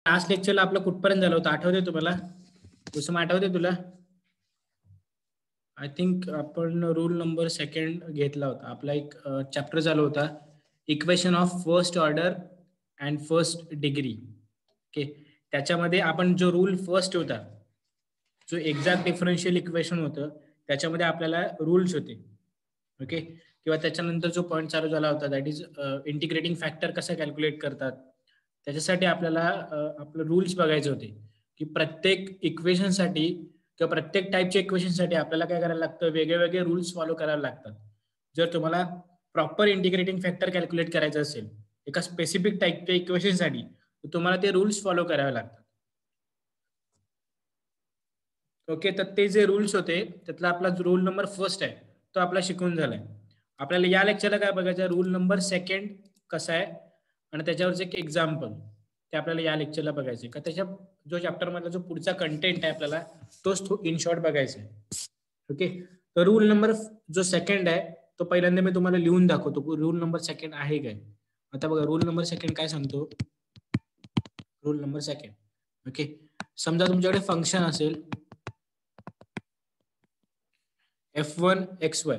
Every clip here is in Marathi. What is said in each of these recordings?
लास्ट लेक्चरला आपलं कुठपर्यंत झालं होतं आठवते तुम्हाला? कुसुम आठवते तुला? आय थिंक आपण रूल नंबर सेकंड घेतला होता. आपला एक चॅप्टर झाला होता equation of first order and first degree. Okay, त्याच्यामध्ये आपण जो रूल फर्स्ट होता, जो एक्झॅक्ट डिफरन्शियल इक्वेशन होतं, त्याच्यामध्ये आपल्याला रूल्स होते. ओके, किंवा त्याच्यानंतर जो पॉईंट चालू झाला होता दॅट इज इंटिग्रेटिंग फॅक्टर कसं कॅल्क्युलेट करतात, त्याच्यासाठी आपल्याला आपलं रूल्स बघायचे होते की प्रत्येक इक्वेशनसाठी किंवा प्रत्येक टाईपच्या इक्वेशनसाठी आपल्याला काय करायला लागतं, वेगळे वेगळे रूल्स फॉलो करायला लागतात. जर तुम्हाला प्रॉपर इंटिग्रेटिंग फॅक्टर कॅल्क्युलेट करायचं असेल एका स्पेसिफिक टाईपच्या इक्वेशनसाठी, तर तुम्हाला ते रूल्स फॉलो करावे लागतात. ओके, तर ते जे रूल्स होते त्यातला आपला रूल नंबर फर्स्ट आहे तो आपला शिकून झालाय. आपल्याला या लेक्चरला काय बघायचं, रूल नंबर सेकंड कसा आहे आणि त्याच्यावरचं एक एक्झाम्पल ते आपल्याला या लेक्चरला बघायचं का त्याच्या जो चॅप्टर मधला जो पुढचा कंटेंट आहे आपल्याला तोच इन शॉर्ट बघायचा आहे. ओके, तर रूल नंबर जो सेकंड आहे तो पहिल्यांदा मी तुम्हाला लिहून दाखवतो. रूल नंबर सेकंड आहे काय, आता बघा रूल नंबर सेकंड काय सांगतो. रूल नंबर सेकंड, ओके, समजा तुमच्याकडे फंक्शन असेल f1 xy.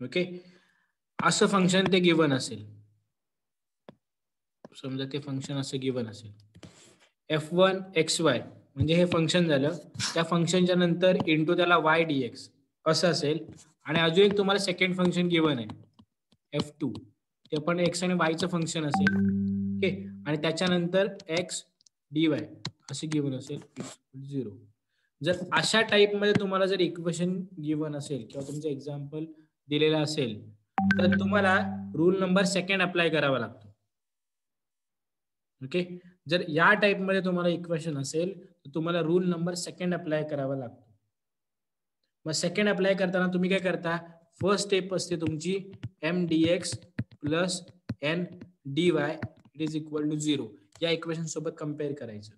ओके, असं फंक्शन ते गिवन असेल. समजा ते फंक्शन असं गिवन असेल f1 xy म्हणजे हे फंक्शन झालं. त्या फंक्शनच्या नंतर इंटू त्याला y dx असं असेल. आणि अजून एक तुम्हाला सेकंड फंक्शन गिवन आहे f2, ते पण x आणि y चं फंक्शन असेल. ओके, आणि त्याच्यानंतर x dy असे गिवन असेल 0. जर अशा टाइप मध्ये तुम्हाला जर इक्वेशन गिवन असेल किंवा तुमचं एक्झाम्पल दिलेलं असेल तर तुम्हाला रूल नंबर सेकंड अप्लाय करावा लागतो. ओके, जर या टाइप मध्ये तुम्हाला इक्वेशन असेल तर तुम्हाला रूल नंबर सेकंड अप्लाय करावा लागतो. मग सेकंड अप्लाय करताना तुम्ही काय करता, फर्स्ट स्टेप असते तुमची m dx plus n dy it is equal to 0 या इक्वेशन सोबत कम्पेअर करायचं.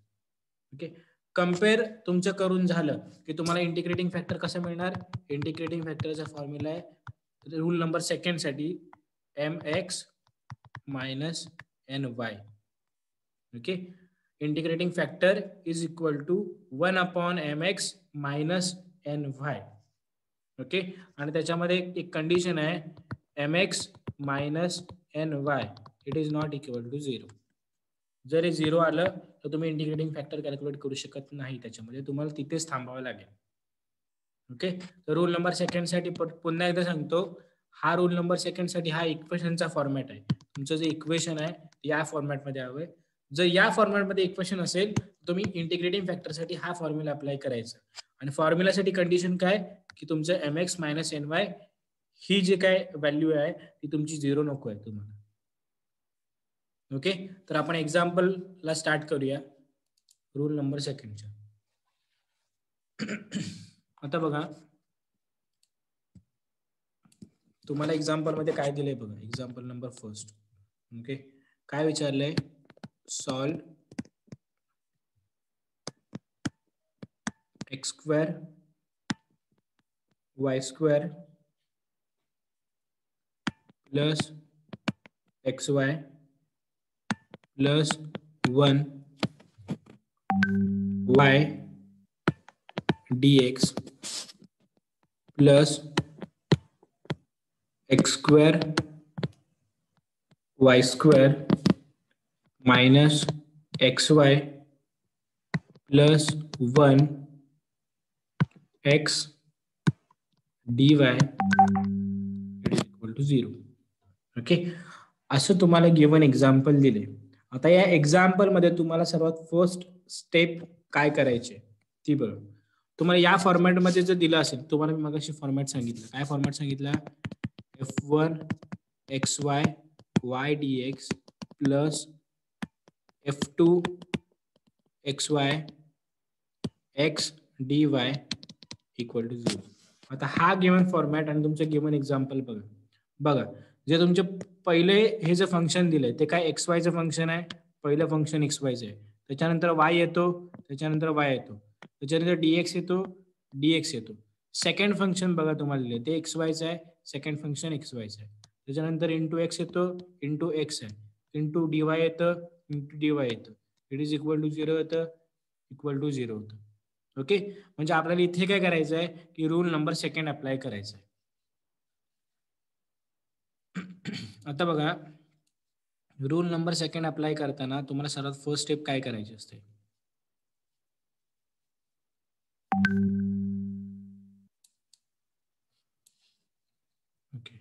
ओके, कम्पेअर तुमचं करून झालं की तुम्हाला इंटिग्रेटिंग फॅक्टर कसं मिळणार. इंटिग्रेटिंग फॅक्टरचा फॉर्म्युला आहे रूल नंबर सेकंड साठी mx minus ny. Okay, integrating factor is equal to 1/mx minus ny. Okay, आणि त्याच्यामध्ये एक कंडिशन आहे mx minus ny it is not equal to 0. जर हे 0 आलं तर तुम्ही इंटिग्रेटिंग फॅक्टर कॅल्क्युलेट करू शकत नाही, त्याच्यामध्ये तुम्हाला तिथेच थांबावं लागेल. ओके, तर रूल नंबर सेकंड साठी पुन्हा एकदा सांगतो, हा रूल नंबर सेकंड साठी हा इक्वेशनचा फॉर्मॅट आहे. तुमचं जे इक्वेशन आहे या फॉर्मॅटमध्ये हवंय. जर या फॉर्मॅटमध्ये इक्वेशन असेल तुम्ही इंटिग्रेटिंग फॅक्टरसाठी हा फॉर्म्युला अप्लाय करायचा. आणि फॉर्म्युलासाठी कंडिशन काय की तुमचं mx मायनस ny ही जी काय व्हॅल्यू आहे ती तुमची 0 नको आहे तुम्हाला. ओके, तर आपण एक्झाम्पलला स्टार्ट करूया रूल नंबर सेकंडच्या. आता बघा तुम्हाला एक्झाम्पल मध्ये काय दिलंय बघा. Example number first. ओके, काय विचारलंय, solve x square y square plus xy plus 1 y dx plus x square y square minus xy plus 1 x dy it is equal to 0. Okay, असं तुम्हाला गिवन एक्झाम्पल दिले. आता या एक्झाम्पल मध्ये तुम्हाला सर्वात फर्स्ट स्टेप काय करायचे ती बघा. तुम्हाला या फॉर्मॅट मध्ये जर दिलं असेल, तुम्हाला मी मगाशी फॉर्मॅट सांगितलं, काय फॉर्मॅट सांगितलं, f1 xy y dx plus f2 xy x dy equal to 0. आता हा गिवन फॉर्मॅट आणि तुमचं गिवन एक्झाम्पल बघा. बघा, जे तुमचे पहिले हे जे फंक्शन दिलंय ते काय एक्स वायचं फंक्शन आहे. पहिलं फंक्शन एक्स वायचं आहे, त्याच्यानंतर वाय येतो, त्याच्यानंतर वाय येतो, त्याच्यानंतर डीएक्स येतो, डीएक्स येतो. सेकंड फंक्शन बघा तुम्हाला दिले ते एक्स वायचं आहे, सेकंड फंक्शन एक्स वायचं आहे. त्याच्यानंतर इंटू एक्स येतो, इंटू एक्स आहे, इंटू डीवाय येतं, इंटू डीवाय येतं. इट इज इक्वल टू 0 होतं, इक्वल टू 0 होतं. ओके, म्हणजे आपल्याला इथे काय करायचं आहे की रूल नंबर सेकंड अप्लाय करायचा आहे. आता बघा, रूल नंबर सेकंड अप्लाय करताना तुम्हाला सर्वात फर्स्ट स्टेप काय करायची असते? ओके,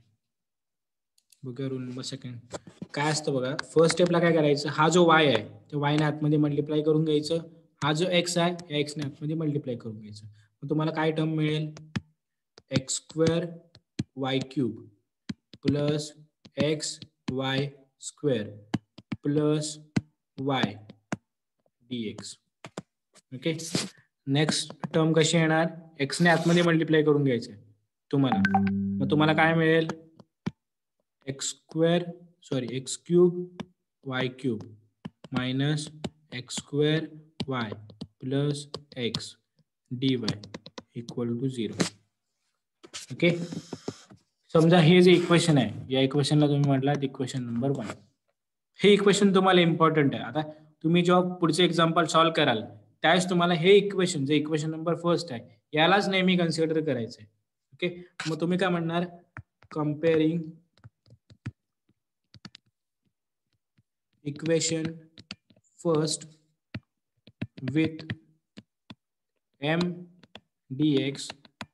बघा रूल नंबर सेकंड काय असतं बघा. फर्स्ट स्टेपला काय करायचं, हा जो वाय आहे ते वायने आतमध्ये मल्टिप्लाय करून घ्यायचं, हा जो एक्स आहे या एक्सने आतमध्ये मल्टिप्लाय करून घ्यायचं. मग तुम्हाला काय टर्म मिळेल, x square y cube plus x y square plus Y dx. Okay, next term कशी येणार, एक्सने आतमध्ये मल्टिप्लाय करून घ्यायचे तुम्हाला. मग तुम्हाला काय मिळेल, X cube Y cube minus x square Y plus X D Y equal to 0. Okay, समजा हे जे इक्वेशन आहे या इक्वेशनला तुम्ही म्हटलात इक्वेशन नंबर 1. हे इक्वेशन तुम्हाला इम्पॉर्टंट आहे. आता तुम्ही जेव्हा पुढचे एक्झाम्पल सॉल्व्ह कराल त्यावेळेस तुम्हाला हे इक्वेशन जे इक्वेशन नंबर फर्स्ट आहे यालाच नेहमी कन्सिडर करायचं आहे. ओके, मग तुम्ही काय म्हणणार, comparing equation first with m dx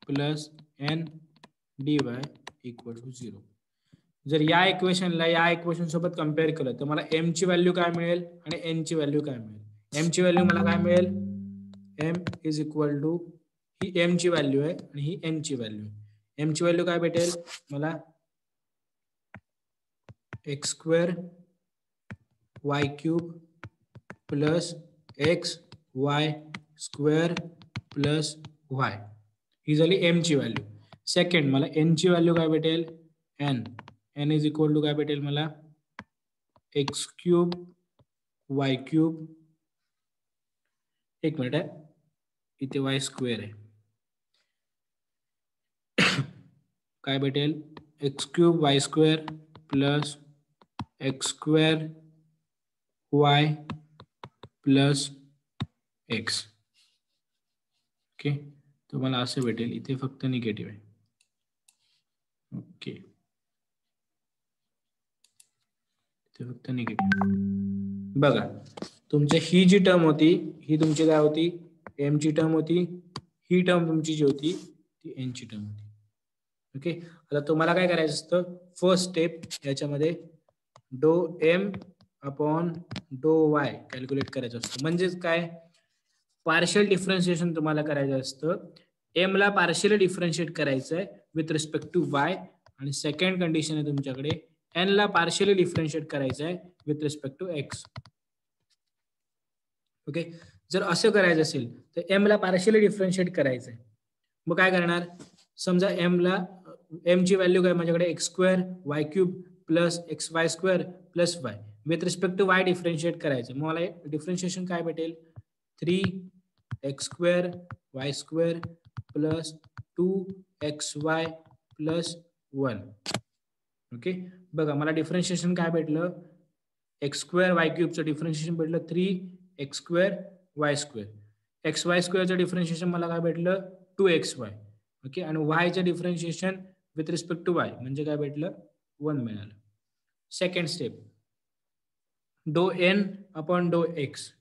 plus n dy equal to 0. जर या इक्वेशनला या इक्वेशन सोबत कम्पेअर केलं तर मला m ची व्हॅल्यू काय मिळेल आणि n ची व्हॅल्यू काय मिळेल. m ची व्हॅल्यू मला काय मिळेल, m इज इक्वल टू, ही m ची व्हॅल्यू आहे आणि ही n ची व्हॅल्यू आहे. m ची व्हॅल्यू काय भेटेल मला, x square y cube plus x y square plus y, ही झाली m ची व्हॅल्यू. सेकंड मला n ची व्हॅल्यू काय भेटेल, n इज इक्वल टू काय भेटेल मला, एक्स क्यूब वाय क्यूब, एक मिनिट आहे इथे वाय स्क्वेअर आहे, काय भेटेल, x cube y square plus x square Y plus x. Okay, तुम्हाला असं भेटेल, इथे फक्त निगेटिव्ह आहे. ओके, इथे फक्त निगेटिव्ह. बघा तुमची ही जी टर्म होती ही तुमची काय होती, एम ची टर्म होती, ही टर्म तुमची जी होती ती एन ची टर्म होती. ओके, आता तुम्हाला काय करायचं असतं, फर्स्ट स्टेप याच्यामध्ये डो एम अपॉन डो वाय कॅल्क्युलेट करायचं असतं. म्हणजेच काय, पार्शियल डिफरन्शिएशन तुम्हाला करायचं असतं. एम ला पार्शियल डिफरन्शिएट करायचं आहे विथ रिस्पेक्ट टू वाय, आणि सेकंड कंडिशन आहे तुमच्याकडे एन ला पार्शियली डिफरन्शिएट करायचं आहे with respect to X. Okay, जर असं करायचं असेल तर एम ला पार्शियली डिफरन्शिएट करायचं आहे. मग काय करणार, समजा एम ची व्हॅल्यू काय माझ्याकडे, x square y cube plus x y square plus y with respect to y differentiate करायचं. मग मला डिफरन्शिएशन काय भेटेल, 3x square y square plus 2xy plus 1. Okay, बघा मला डिफरन्शिएशन काय भेटलं, एक्स स्क्वेअर वाय क्यूबचं डिफरन्शिएशन भेटलं 3x square y square, x y स्क्वेअरचं डिफरन्शिएशन मला काय भेटलं 2xy. ओके, आणि वायचं differentiation with respect to y म्हणजे काय भेटलं 1 मिळालं. Second step, do N upon डो एक्स.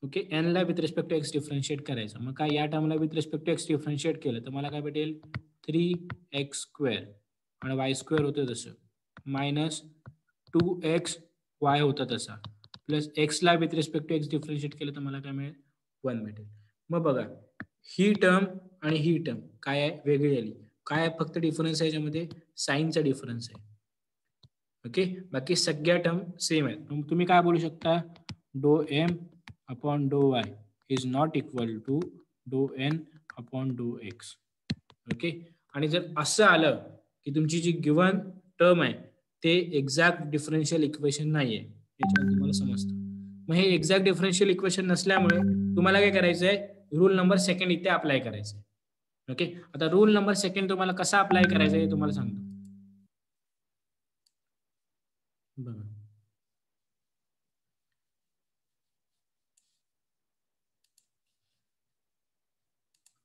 ओके, एन ला with respect to x differentiate करायचं. मग काय, या टर्मला with respect to x differentiate केलं तर मला काय भेटेल 3x स्क्वेअर आणि वाय स्क्वेअर होतं तसं मायनस 2xy होता तसा प्लस एक्सला with respect to x differentiate केलं तर मला काय मिळेल 1 भेटेल. मग बघा ही टर्म आणि ही टर्म काय आहे, वेगळी आली. काय फक्त डिफरन्स आहे याच्यामध्ये, साईनचा डिफरन्स आहे. ओके, बाकी सगळ्या टर्म सेम आहेत. मग तुम्ही काय बोलू शकता, डो एम अपॉन डो Y is not equal to डो एन अपॉन डो एक्स. ओके, आणि जर असं आलं की तुमची जी गिव्हन टर्म आहे ते एक्झॅक्ट डिफरन्शियल इक्वेशन नाहीये, याच्यावर तुम्हाला समजतं. मग हे एक्झॅक्ट डिफरन्शियल इक्वेशन नसल्यामुळे तुम्हाला काय करायचं आहे, रूल नंबर सेकंड इथे अप्लाय करायचं आहे. ओके, आता रूल नंबर सेकंड तुम्हाला कसा अप्लाय करायचा आहे हे तुम्हाला सांगतो. बघा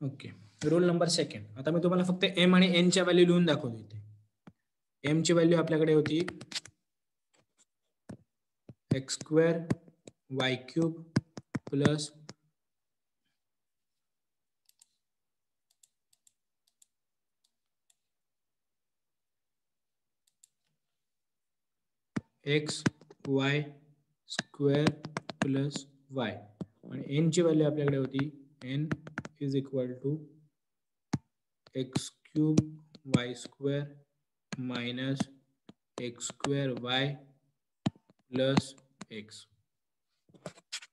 ओके, रूल नंबर सेकंड. आता मी तुम्हाला फक्त एम आणि एन च्या व्हॅल्यू लिहून दाखवतो इथे. एम ची व्हॅल्यू आपल्याकडे होती x² y³ plus xy² plus y आणि एन ची व्हॅल्यू आपल्याकडे होती n is equal to x³ y² minus x² y plus x.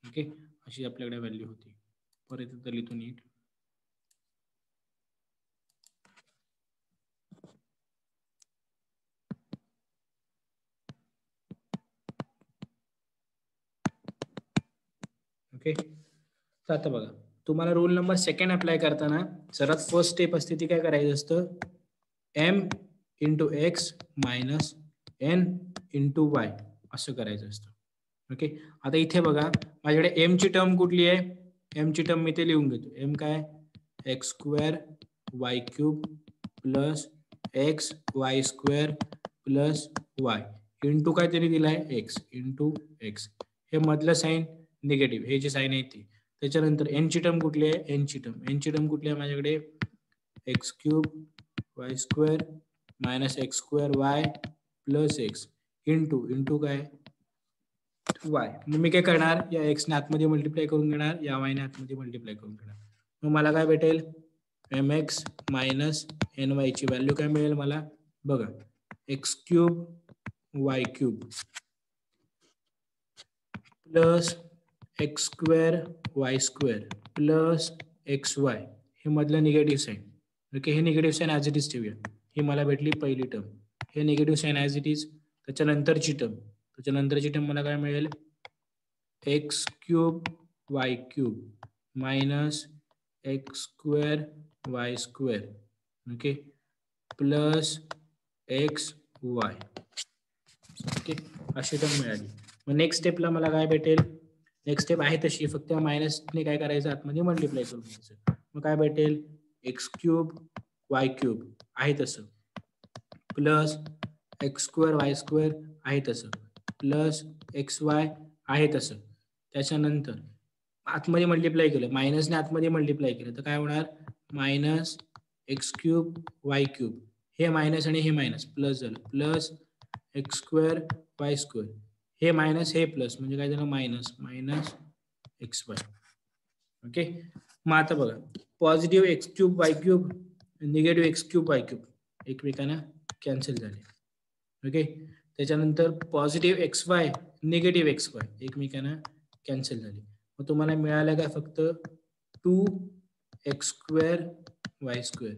Okay, अशी आपल्याकडे व्हॅल्यू होती. परत इथं लिहितो नीट. ओके, तर आता बघा, तुम्हाला रूल नंबर सेकंड अप्लाय करताना सर्वात फर्स्ट स्टेप असते ती काय करायचं असतं, m into x minus n into Y असं करायचं असतं. ओके, आता इथे बघा माझ्याकडे m ची टर्म कुठली आहे, m ची टर्म मी ते लिहून घेतो. m काय, x² y³ plus xy² plus y into काय तरी दिलाय x इंटू x. हे मधलं साईन निगेटिव्ह, हे जे साईन आहे ती. त्याच्यानंतर एन ची टर्म कुठली आहे, एन ची टर्म कुठली आहे माझ्याकडे, x³ y² minus x² y plus x into काय y. मग मी काय करणार, या x ने आतमध्ये मल्टिप्लाय करून घेणार, या y ने आतमध्ये मल्टिप्लाय करून घेणार. मग मला काय भेटेल, mx मायनस ny ची व्हॅल्यू काय मिळेल मला बघा, x³ y³ plus x² y² plus xy. हे मधलं निगेटिव्ह साईन. ओके, हे negative sign as it is ठेवूया. ही मला भेटली पहिली टर्म. हे negative sign as it is. त्याच्यानंतरची टर्म मला काय मिळेल, x³ y³ minus x² y². Okay, plus xy. Okay, अशी टर्म मिळाली. मग नेक्स्ट स्टेपला मला काय भेटेल, नेक्स्ट स्टेप आहे तशी, फक्त मायनसने काय करायचं, आतमध्ये मल्टिप्लाय करून घ्यायचं. मग काय भेटेल, x³ y³ आहे तसं प्लस x² y² आहे तसं प्लस xy आहे तसं. त्याच्यानंतर आतमध्ये मल्टिप्लाय केलं, मायनसने आतमध्ये मल्टिप्लाय केलं तर काय होणार, मायनस x³ y³ हे मायनस आणि हे मायनस प्लस झालं, प्लस x² y². हे मायनस हे प्लस म्हणजे काय झालं, मायनस xy. ओके, मग आता बघा, positive x³ y³ negative x³ y³ एकमेकांना कॅन्सल झाले. ओके, त्याच्यानंतर पॉझिटिव्ह xy निगेटिव्ह xy एकमेकांना कॅन्सल झाले. मग तुम्हाला मिळालं काय, फक्त 2x² y².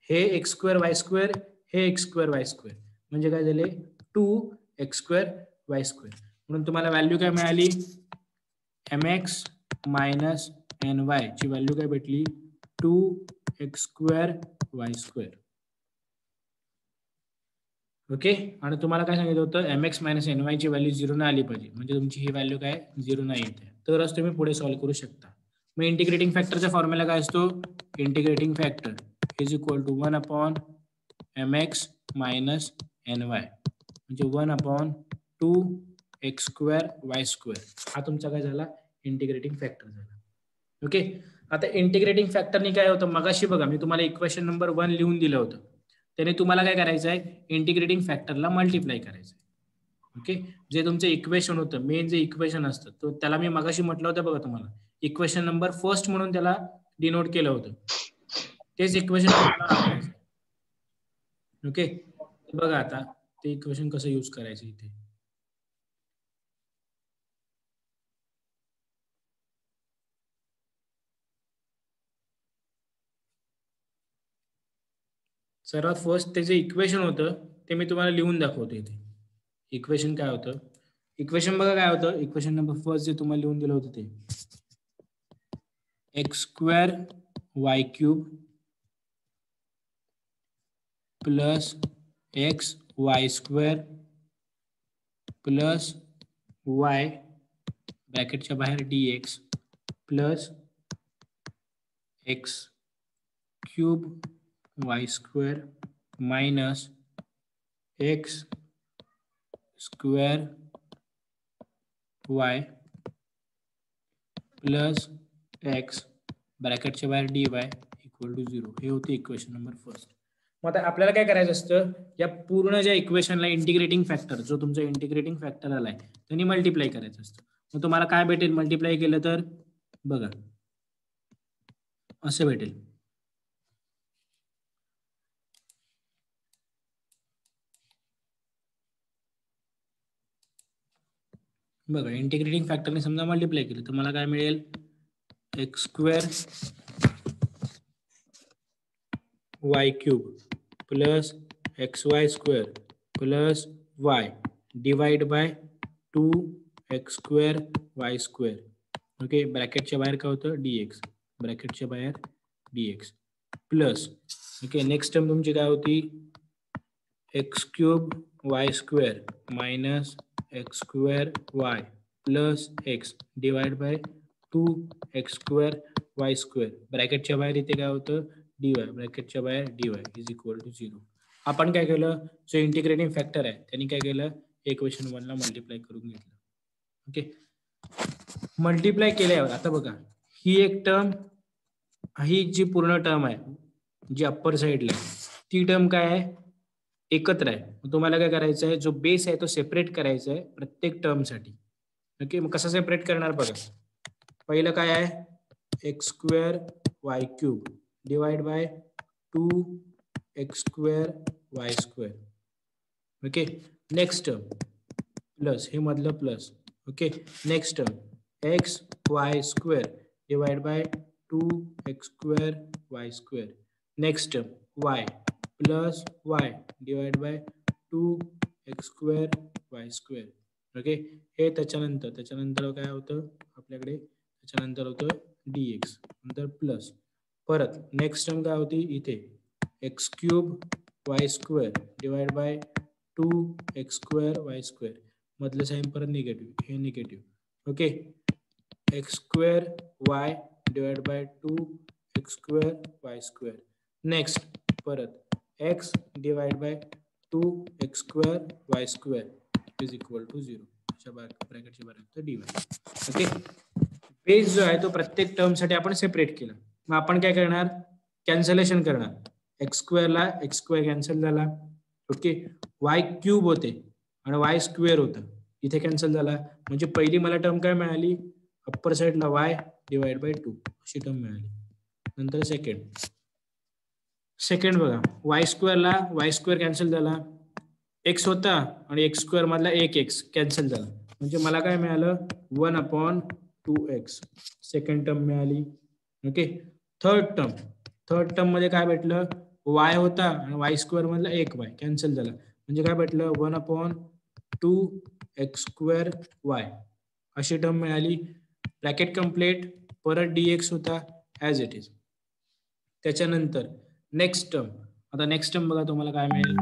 हे x² y² हे x² y² म्हणजे काय झाले, 2x² y². म्हणून तुम्हाला व्हॅल्यू काय मिळाली, mx मायनस ny ची व्हॅल्यू काय भेटली, 2x² y². ओके, आणि तुम्हाला काय सांगितलं होतं, mx मायनस ny ची व्हॅल्यू 0 नाही आली पाहिजे, म्हणजे तुमची ही व्हॅल्यू काय 0 नाही येते, तरच तुम्ही पुढे सॉल्व्ह करू शकता. मग इंटिग्रेटिंग फॅक्टरचा फॉर्म्युला काय असतो, integrating factor is equal to 1/mx minus ny म्हणजे 1/2x² y². हा तुमचा काय झाला, इंटिग्रेटिंग फॅक्टर झाला. ओके, आता इंटिग्रेटिंग फॅक्टरनी काय होतं, मगाशी बघा मी तुम्हाला इक्वेशन नंबर 1 लिहून दिलं होतं, त्याने तुम्हाला काय करायचं आहे, इंटिग्रेटिंग फॅक्टरला मल्टिप्लाय करायचं आहे. ओके, जे तुमचं इक्वेशन होतं, मेन जे इक्वेशन असतं, तो त्याला मी मगाशी म्हटलं होतं बघा तुम्हाला, इक्वेशन नंबर फर्स्ट म्हणून त्याला डिनोट केलं होतं, तेच इक्वेशन तुम्हाला वापरायचं. ओके, बघा आता ते इक्वेशन कसं यूज करायचं इथे. सर्वात फर्स्ट ते जे इक्वेशन होतं ते मी तुम्हाला लिहून दाखवतो इथे. इक्वेशन काय होतं, इक्वेशन बघा काय होतं, इक्वेशन नंबर फर्स्ट जे तुम्हाला लिहून दिलं होतं ते x² y³ plus xy² plus y ब्रॅकेटच्या बाहेर dx plus x cube y square minus x square Y plus x ब्रॅकेटच्या बाहेर डी वाय इक्वल टू 0. हे होते इक्वेशन नंबर फर्स्ट. मग आता आपल्याला काय करायचं असतं, या पूर्ण ज्या इक्वेशनला इंटिग्रेटिंग फॅक्टर, जो तुमचा इंटिग्रेटिंग फॅक्टर आलाय त्यांनी मल्टिप्लाय करायचं असतं. मग तुम्हाला काय भेटेल मल्टिप्लाय केलं तर, बघा असं भेटेल. बघा इंटिग्रेटिंग फॅक्टरने समजा मल्टिप्लाय केलं तर मला काय मिळेल, x square y cube plus x y square plus y divide by 2x square y square. Okay, ब्रॅकेटच्या बाहेर काय होतं dx, ब्रॅकेटच्या बाहेर dx plus, okay next term तुमची काय होती, x cube y square minus x square Y plus x divide by 2x square y square. ब्रॅकेटच्या बाहेर इथे काय होतं dy, ब्रॅकेटच्या बाहेर dy इज इक्वल टू 0. आपण काय केलं, जो इंटिग्रेटिंग फॅक्टर आहे त्यांनी काय केलं, इक्वेशन 1 ला मल्टिप्लाय करून घेतलं. ओके, मल्टिप्लाय केल्यावर आता बघा ही एक टर्म, ही जी पूर्ण टर्म आहे जी अप्पर साईडला आहे ती टर्म काय आहे, एकत्र आहे. तुम्हाला काय करायचं आहे, जो बेस आहे तो सेपरेट करायचा आहे प्रत्येक टर्मसाठी. ओके, मग कसं सेपरेट करणार बघा. पहिलं काय आहे, x square y cube divide by 2x square y square. Okay, next term plus, हे मधलं plus. Okay, next term x y square divide by 2x square y square. Next term Y plus y divide by 2x square y square. Okay, हे त्याच्यानंतर काय होतं आपल्याकडे, त्याच्यानंतर होतं dx, नंतर प्लस, परत नेक्स्ट टर्म काय होती इथे, x cube y square divide by 2x square y square, मधलं साईन परत निगेटिव्ह, हे negative. Okay, x square y divide by 2x square y square. Next परत x divide by 2x square y square is equal to 0. ब्रॅकेटच्या बाहेर dy. ओके, बेस जो आहे तो प्रत्येक टर्मसाठी आपण सेपरेट केला. मग आपण काय करणार, कॅन्सलेशन करणार. एक्स स्क्वेअरला एक्स स्क्वेअर कॅन्सल झाला. ओके, वाय क्यूब होते आणि वाय स्क्वेअर होतं, इथे कॅन्सल झाला. म्हणजे पहिली मला टर्म काय मिळाली, अप्पर साईडला वाय डिवाइड बाय 2 अशी टर्म मिळाली. नंतर सेकंड बघा, वाय स्क्वेअरला वाय स्क्वेअर कॅन्सल झाला, एक्स होता आणि एक्स स्क्वेअर मधला एक एक्स कॅन्सल झाला. म्हणजे मला काय मिळालं 1/2x सेकंड टर्म मिळाली. ओके, थर्ड टर्म मध्ये काय भेटलं, वाय होता आणि वाय स्क्वेअर मधला एक वाय कॅन्सल झाला. म्हणजे काय भेटलं 1/2x स्क्वेअर वाय अशी टर्म मिळाली. ब्रॅकेट कम्प्लीट, परत dx होता ॲज इट इज. त्याच्यानंतर नेक्स्ट टर्म, आता नेक्स्ट टर्म बघा तुम्हाला काय मिळेल,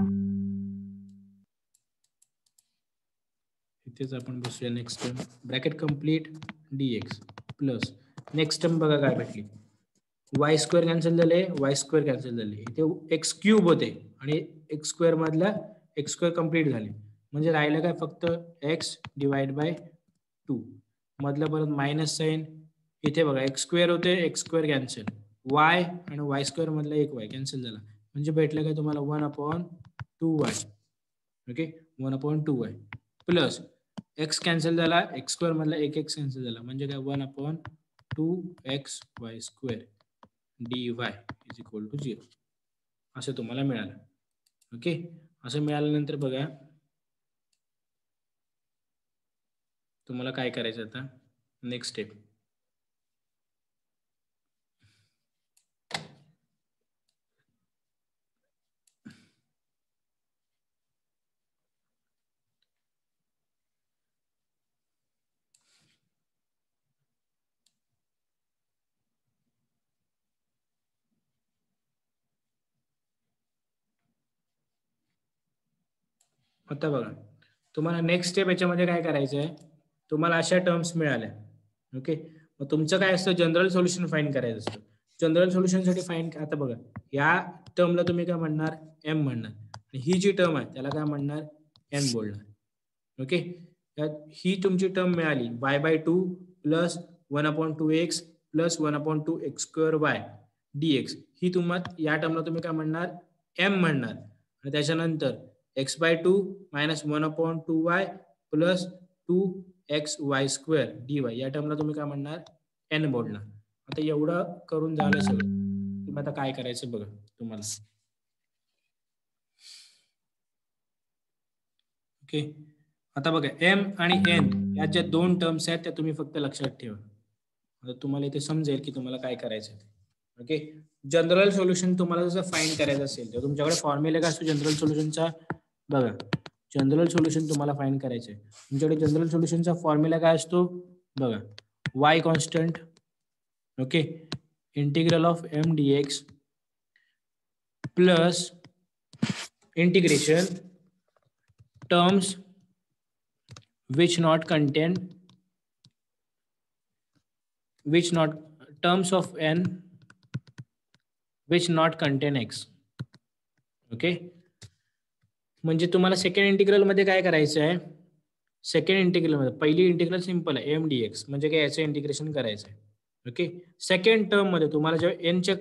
इथेच आपण बसूया. Next term bracket complete dx plus next term बघा काय भेटली, वाय स्क्वेअर कॅन्सल झाले, वाय स्क्वेअर कॅन्सल झाले, इथे एक्स क्यूब होते आणि एक्स स्क्वेअर मधला एक्स स्क्वेअर कम्प्लीट झाले. म्हणजे राहिलं काय फक्त एक्स डिवाइड बाय 2 मधलं परत मायनस साईन. इथे बघा एक्स स्क्वेअर होते, एक्स स्क्वेअर कॅन्सल, वाय आणि वाय स्क्वेअर मधला एक वाय कॅन्सल झाला. म्हणजे भेटलं काय तुम्हाला 1/2y. Okay, 1/2y plus X cancel झाला, एक्स स्क्वेअर मधला एक एक्स कॅन्सल झाला. म्हणजे काय 1/2x Y square dy is equal to 0 असं तुम्हाला मिळालं. ओके, असं मिळाल्यानंतर बघा तुम्हाला काय करायचं आता, नेक्स्ट स्टेप. आता बघा तुम्हाला नेक्स्ट स्टेप याच्यामध्ये काय करायचं आहे, तुम्हाला अशा टर्म्स मिळाल्या. ओके, मग तुमचं काय असतं, जनरल सोल्युशन फाइंड करायचं असतं. जनरल सोल्युशनसाठी फाईन आता बघा, या टर्मला तुम्ही काय म्हणणार, एम म्हणणार, आणि ही जी टर्म आहे त्याला काय म्हणणार, एन बोलणार. ओके, ही तुमची टर्म मिळाली y/2 plus 1/2x plus 1/2x square Y dx. ही तुम्हाला या टर्मला तुम्ही काय म्हणणार, एम म्हणणार. आणि त्याच्यानंतर x/2 minus 1/2y plus 2xy square dy या टर्मला तुम्ही काय म्हणणार, एन बोलणार. आता एवढं करून झालं सगळं, तुम्ही आता काय करायचं बघा तुम्हाला. ओके, आता बघा एम आणि एन या ज्या दोन टर्म्स आहेत त्या तुम्ही फक्त लक्षात ठेवा. आता तुम्हाला इथे समजेल की तुम्हाला काय करायचं आहे. ओके, जनरल सोल्युशन तुम्हाला जसं फाइंड करायचं असेल तर तुमच्याकडे फॉर्म्युला काय असतो जनरल सोल्युशनचा, बघा जनरल सोल्युशन तुम्हाला फाइंड करायचं आहे. तुमच्याकडे जनरल सोल्युशनचा फॉर्म्युला काय असतो बघा, Y constant, okay, integral of M D X plus integration terms which not contain which not terms of n which not contain x. Okay, म्हणजे तुम्हाला सेकंड इंटिग्रल मध्ये काय करायचं आहे, सेकंड इंटिग्रल मध्ये पहिली इंटिग्रल सिंपल आहे एम डी एक्स, म्हणजे काय याचं इंटिग्रेशन करायचं आहे. ओके, सेकंड टर्म मध्ये तुम्हाला जेव्हा एनच्या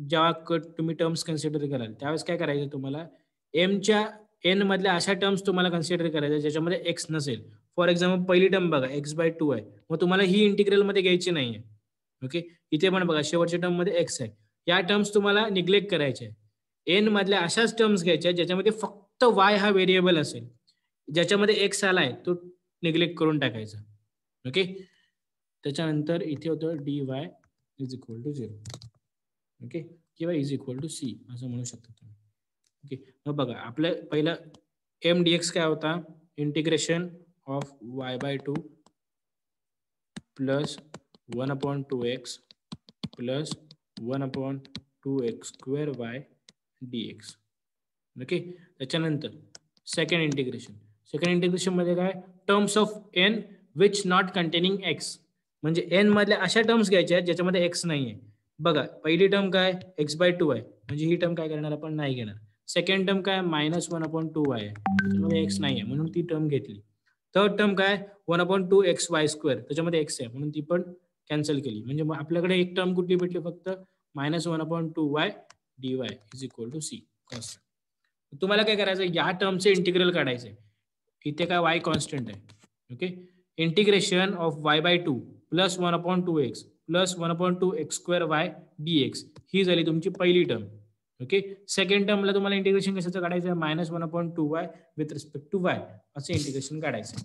जेव्हा तुम्ही टर्म्स कन्सिडर कराल त्यावेळेस काय करायचं, तुम्हाला एमच्या एन मधल्या अशा टर्म्स तुम्हाला कन्सिडर करायच्या ज्याच्यामध्ये एक्स नसेल. फॉर एक्झाम्पल पहिली टर्म बघा x/2 आहे, मग तुम्हाला ही इंटिग्रल मध्ये घ्यायची नाहीये. ओके, इथे पण बघा शेवटच्या टर्म मध्ये एक्स आहे, या टर्म्स तुम्हाला निग्लेक्ट करायचे आहे. एन मधल्या अशाच टर्म्स घ्यायच्या ज्याच्यामध्ये फक्त वाय हा व्हेरिएबल असेल, ज्याच्यामध्ये एक्स आलाय तो निग्लेक्ट करून टाकायचा. ओके, त्याच्यानंतर इथे होतं dy is equal to 0. Okay, किंवा इज इक्वल टू सी असं म्हणू शकता तुम्ही. ओके, मग बघा आपलं पहिलं एम डी एक्स काय होता, integration of y/2 plus 1/2x plus 1/2x square Y dx. Okay, त्याच्यानंतर सेकंड इंटिग्रेशन मध्ये काय, terms of N which not containing X, म्हणजे एन मधल्या अशा टर्म्स घ्यायच्या आहेत ज्याच्यामध्ये एक्स नाही आहे. बघा पहिली टर्म काय x/2 आहे, म्हणजे ही टर्म काय करणार आपण नाही घेणार. सेकंड टर्म काय -1/2y आहे, त्याच्यामध्ये एक्स नाही आहे म्हणून ती टर्म घेतली. थर्ड टर्म काय 1/2xy स्क्वेअर, त्याच्यामध्ये एक्स आहे म्हणून ती पण कॅन्सल केली. म्हणजे मग आपल्याकडे एक टर्म कुठली भेटली, फक्त -1/2y dy is equal to C. तुम्हाला काय करायचं, या टर्मचे इंटिग्रल काढायचे. इथे काय वाय कॉन्स्टंट आहे. Okay, integration of y/2 plus 1/2x plus 1/2x square Y dx ही झाली तुमची पहिली टर्म. ओके, सेकंड टर्मला तुम्हाला इंटिग्रेशन कशाचं काढायचं आहे, -1/2y with respect to Y असं इंटिग्रेशन काढायचं.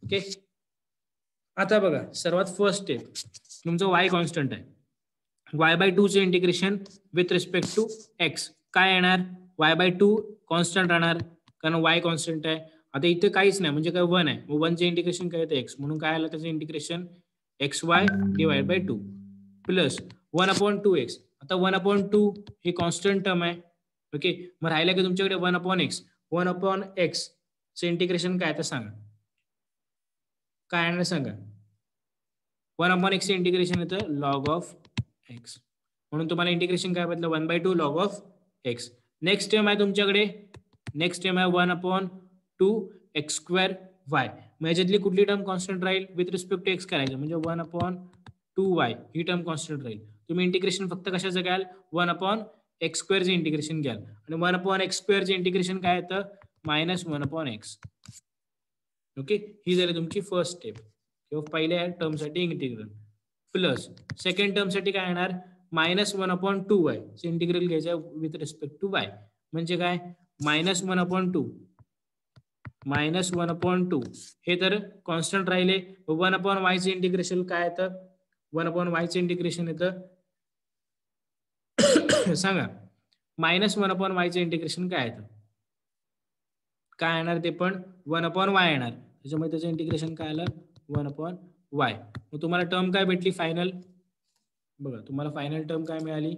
ओके, आता बघा सर्वात फर्स्ट स्टेप, तुमचं वाय कॉन्स्टंट आहे, y/2 चे integration with respect to X काय येणार, y/2 कॉन्स्टंट राहणार कारण वाय कॉन्स्टंट आहे. आता इथे काहीच नाही म्हणजे काय 1 आहे, मग 1 चे इंटिग्रेशन काय येतं एक्स, म्हणून काय आलं त्याचं integration xy divide 2 plus 1/2x. आता 1/2 ही कॉन्स्टंट टर्म आहे. ओके, मग राहिलं की तुमच्याकडे 1/x चे इंटिग्रेशन काय तर सांगा, काय आहे सांगा. 1/x चे इंटिग्रेशन येतं लॉग ऑफ एक्स, म्हणून तुम्हाला इंटिग्रेशन काय बदलं 1/2 log of x. Next term आहे तुमच्याकडे, नेक्स्ट टर्म आहे 1/2x स्क्वेअर वाय. मग याच्यातली कुठली टर्म कॉन्स्टंट राहील, विथ रिस्पेक्ट टू एक्स करायचं म्हणजे 1/2y ही टर्म कॉन्स्टंट राहील. तुम्ही इंटिग्रेशन फक्त कशाचं घ्याल, 1/x स्क्वेअरचे इंटिग्रेशन घ्याल, आणि 1/x स्क्वेअरचे इंटिग्रेशन काय येतं -1/x. ओके, ही झाली तुमची फर्स्ट स्टेप किंवा पहिल्या टर्मसाठी इंटिग्रल. प्लस सेकंड टर्मसाठी काय येणार, -1/2y चे इंटिग्रल घ्यायचं विथ रिस्पेक्ट टू वाय, म्हणजे काय -1/2 हे तर कॉन्स्टंट राहिले. 1/y चे इंटिग्रेशन काय येतं, 1/y चे इंटिग्रेशन येतं सांगा, -1/y चे इंटिग्रेशन काय येतं, काय येणार ते पण 1/y येणार, त्याच्यामुळे त्याचं इंटिग्रेशन काय आलं 1/y. मग तुम्हाला टर्म काय भेटली फायनल, बघा तुम्हाला फायनल टर्म काय मिळाली,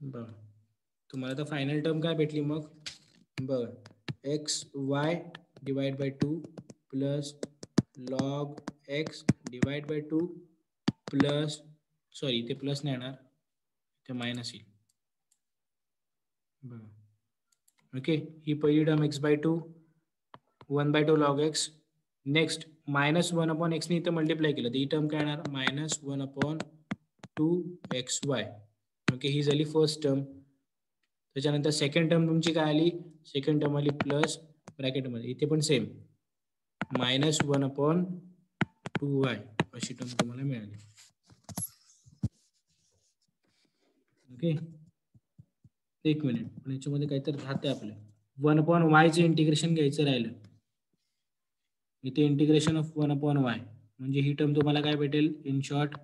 बघ तुम्हाला तर फायनल टर्म काय भेटली मग बघ x y divide by 2 plus log x divide by 2 plus sorry इथे प्लस नाही येणार इथे मायनस येईल बघ ओके ही पहिली term x by 2 1/2 log x next minus 1 upon एक्सने इथं मल्टिप्लाय केलं तर ही टर्म काय येणार मायनस 1 अपॉन 2xy ओके ही झाली फर्स्ट टर्म त्याच्यानंतर सेकंड टर्म तुमची काय आली सेकंड टर्म आली प्लस ब्रॅकेटमध्ये इथे पण सेम मायनस 1 अपॉन 2y अशी टर्म तुम्हाला मिळाली ओके एक मिनिट पण याच्यामध्ये काहीतरी राहते आपले 1 अपॉन वायचं इंटिग्रेशन घ्यायचं राहिलं इथे इंटिग्रेशन ऑफ 1 अपॉन वाय म्हणजे ही टर्म तुम्हाला काय भेटेल इन शॉर्ट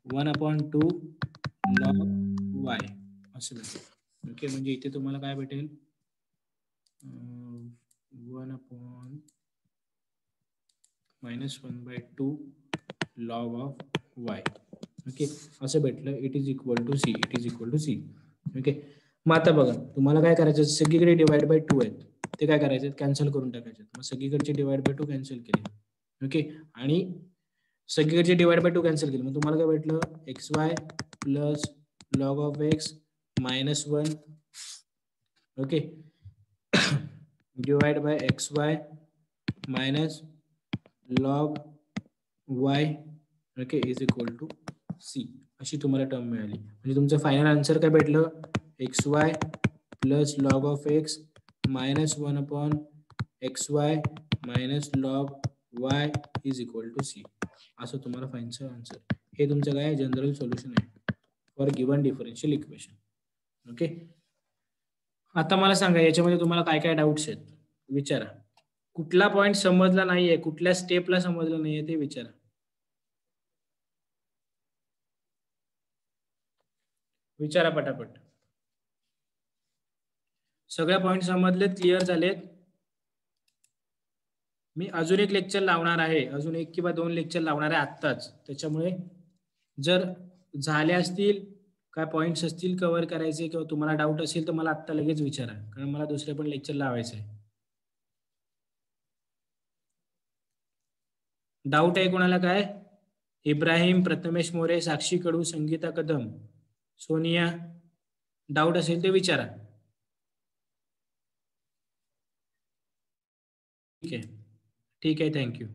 1/2 लॉग वाय असं भेटेल ओके म्हणजे इथे तुम्हाला काय भेटेल 1 upon minus 1/2 log of Y okay असं भेटलं it is equal to C okay मग आता बघा तुम्हाला काय करायचं सगळीकडे डिवाइड बाय 2 आहेत ते काय करायचे कॅन्सल करून टाकायचे मग सगळीकडचे डिवाइड बाय 2 कॅन्सल केले ओके आणि सगळीकडचे डिवाइड बाय 2 कॅन्सल केले मग तुम्हाला काय भेटलं X Y plus log of X minus 1 okay divide by X Y minus log Y okay is equal to C अशी तुम्हाला टर्म मिळाली म्हणजे तुमचं फायनल आन्सर काय भेटलं X Y plus log of X minus 1 upon X Y minus log Y is equal to C असं तुम्हाला फायनल आन्सर हे तुमचं काय जनरल सोल्युशन आहे for given differential equation okay आता मला सांगा याच्यामध्ये तुम्हाला काय काय डाऊट्स आहेत विचारा कुठला पॉईंट समजला नाहीये कुठल्या स्टेपला समजलं नाहीये ते विचारा विचारा पटापट सगळ्या पॉईंट समजलेत क्लिअर झालेत मी अजून एक लेक्चर लावणार आहे अजून 1 किंवा 2 लेक्चर लावणार आहे आत्ताच त्याच्यामुळे जर झाले असतील काय पॉईंट्स असतील कव्हर करायचे किंवा तुम्हाला डाऊट असेल तर मला आत्ता लगेच विचारा कारण मला दुसरे पण लेक्चर लावायचे आहे डाऊट आहे कोणाला काय इब्राहिम प्रथमेश मोरे साक्षी कडू संगीता कदम सोनिया डाऊट असेल ते विचारा ठीक आहे थँक्यू